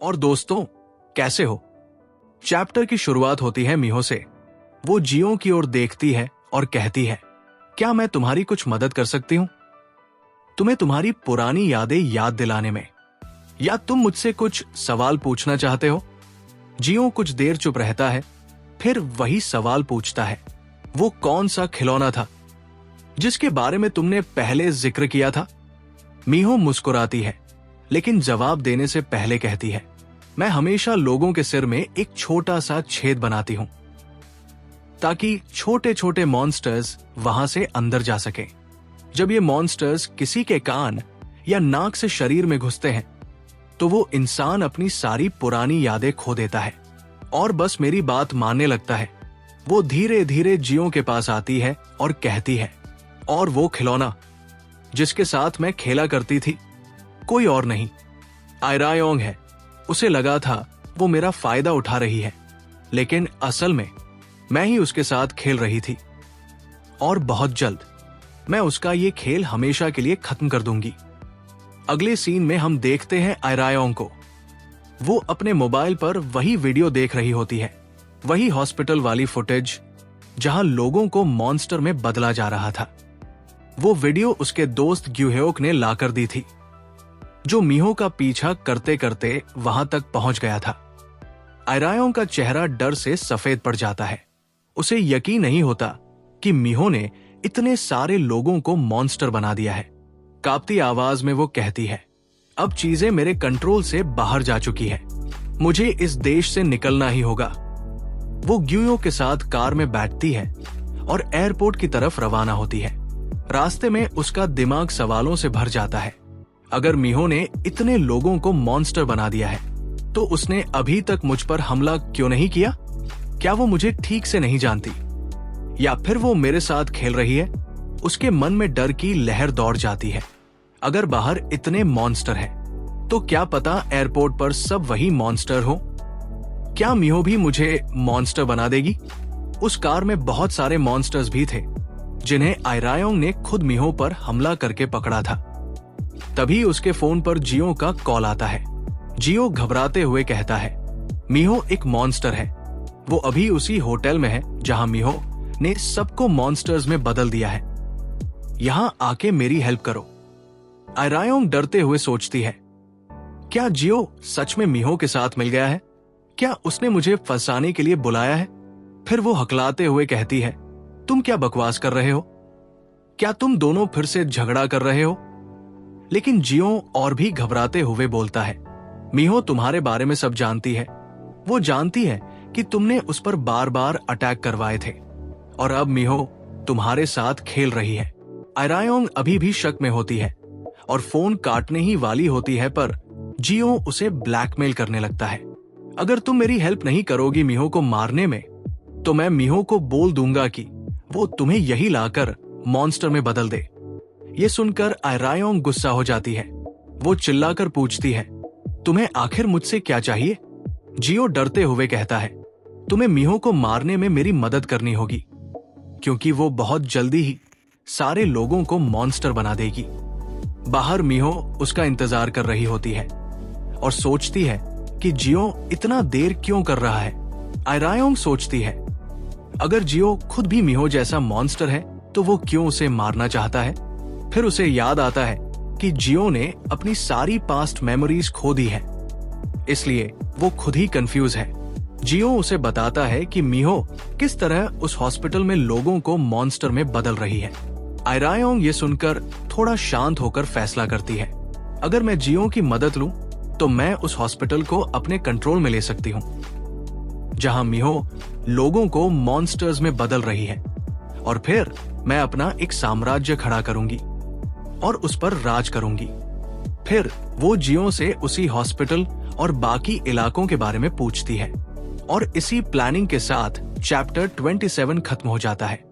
और दोस्तों, कैसे हो? चैप्टर की शुरुआत होती है मीहो से। वो जियो की ओर देखती है और कहती है, क्या मैं तुम्हारी कुछ मदद कर सकती हूं? तुम्हें तुम्हारी पुरानी यादें याद दिलाने में, या तुम मुझसे कुछ सवाल पूछना चाहते हो? जियो कुछ देर चुप रहता है, फिर वही सवाल पूछता है, वो कौन सा खिलौना था जिसके बारे में तुमने पहले जिक्र किया था? मीहो मुस्कुराती है, लेकिन जवाब देने से पहले कहती है, मैं हमेशा लोगों के सिर में एक छोटा सा छेद बनाती हूं ताकि छोटे छोटे मॉन्स्टर्स वहां से अंदर जा सकें। जब ये मॉन्स्टर्स किसी के कान या नाक से शरीर में घुसते हैं तो वो इंसान अपनी सारी पुरानी यादें खो देता है और बस मेरी बात मानने लगता है। वो धीरे धीरे जियो के पास आती है और कहती है, और वो खिलौना जिसके साथ मैं खेला करती थी कोई और नहीं, आयरायोंग है। उसे लगा था वो मेरा फायदा उठा रही है, लेकिन असल में मैं ही उसके साथ खेल रही थी और बहुत जल्द मैं उसका ये खेल हमेशा के लिए खत्म कर दूंगी। अगले सीन में हम देखते हैं आयरायोंग को। वो अपने मोबाइल पर वही वीडियो देख रही होती है, वही हॉस्पिटल वाली फुटेज जहां लोगों को मॉन्स्टर में बदला जा रहा था। वो वीडियो उसके दोस्त ग्यूहेओक ने लाकर दी थी, जो मीहो का पीछा करते करते वहां तक पहुंच गया था। आयरायोंग का चेहरा डर से सफेद पड़ जाता है। उसे यकीन नहीं होता कि मीहो ने इतने सारे लोगों को मॉन्स्टर बना दिया है। कांपती आवाज में वो कहती है, अब चीजें मेरे कंट्रोल से बाहर जा चुकी है, मुझे इस देश से निकलना ही होगा। वो ग्यूयो के साथ कार में बैठती है और एयरपोर्ट की तरफ रवाना होती है। रास्ते में उसका दिमाग सवालों से भर जाता है। अगर मीहो ने इतने लोगों को मॉन्स्टर बना दिया है तो उसने अभी तक मुझ पर हमला क्यों नहीं किया? क्या वो मुझे ठीक से नहीं जानती, या फिर वो मेरे साथ खेल रही है? उसके मन में डर की लहर दौड़ जाती है। अगर बाहर इतने मॉन्स्टर हैं, तो क्या पता एयरपोर्ट पर सब वही मॉन्स्टर हो? क्या मीहो भी मुझे मॉन्स्टर बना देगी? उस कार में बहुत सारे मॉन्स्टर्स भी थे जिन्हें आयरायोंग ने खुद मीहो पर हमला करके पकड़ा था। तभी उसके फोन पर जियो का कॉल आता है। जियो घबराते हुए कहता है, मीहो एक मॉन्स्टर है। वो अभी उसी होटल में है जहां मीहो ने सबको मॉन्स्टर्स में बदल दिया है। यहां आके मेरी हेल्प करो। आयरायोंग डरते हुए सोचती है, क्या जियो सच में मीहो के साथ मिल गया है? क्या उसने मुझे फंसाने के लिए बुलाया है? फिर वो हकलाते हुए कहती है, तुम क्या बकवास कर रहे हो? क्या तुम दोनों फिर से झगड़ा कर रहे हो? लेकिन जियो और भी घबराते हुए बोलता है, मीहो तुम्हारे बारे में सब जानती है। वो जानती है कि तुमने उस पर बार बार अटैक करवाए थे और अब मीहो तुम्हारे साथ खेल रही है। आयरायोंग अभी भी शक में होती है और फोन काटने ही वाली होती है, पर जियो उसे ब्लैकमेल करने लगता है। अगर तुम मेरी हेल्प नहीं करोगी मीहो को मारने में, तो मैं मीहो को बोल दूंगा कि वो तुम्हें यही लाकर मॉन्स्टर में बदल दे। ये सुनकर आयरायोंग गुस्सा हो जाती है। वो चिल्लाकर पूछती है, तुम्हें आखिर मुझसे क्या चाहिए? जियो डरते हुए कहता है, तुम्हें मीहो को मारने में मेरी मदद करनी होगी, क्योंकि वो बहुत जल्दी ही सारे लोगों को मॉन्स्टर बना देगी। बाहर मीहो उसका इंतजार कर रही होती है और सोचती है कि जियो इतना देर क्यों कर रहा है। आयरायोंग सोचती है, अगर जियो खुद भी मीहो जैसा मॉन्स्टर है तो वो क्यों उसे मारना चाहता है? फिर उसे याद आता है कि जियो ने अपनी सारी पास्ट मेमोरीज खो दी है, इसलिए वो खुद ही कंफ्यूज है। जियो उसे बताता है कि मीहो किस तरह उस हॉस्पिटल में लोगों को मॉन्स्टर में बदल रही है। आयरायोंग ये सुनकर थोड़ा शांत होकर फैसला करती है, अगर मैं जियो की मदद लूं तो मैं उस हॉस्पिटल को अपने कंट्रोल में ले सकती हूं, जहां मीहो लोगों को मॉन्स्टर्स में बदल रही है, और फिर मैं अपना एक साम्राज्य खड़ा करूंगी और उस पर राज करूंगी। फिर वो जियो से उसी हॉस्पिटल और बाकी इलाकों के बारे में पूछती है और इसी प्लानिंग के साथ चैप्टर 27 खत्म हो जाता है।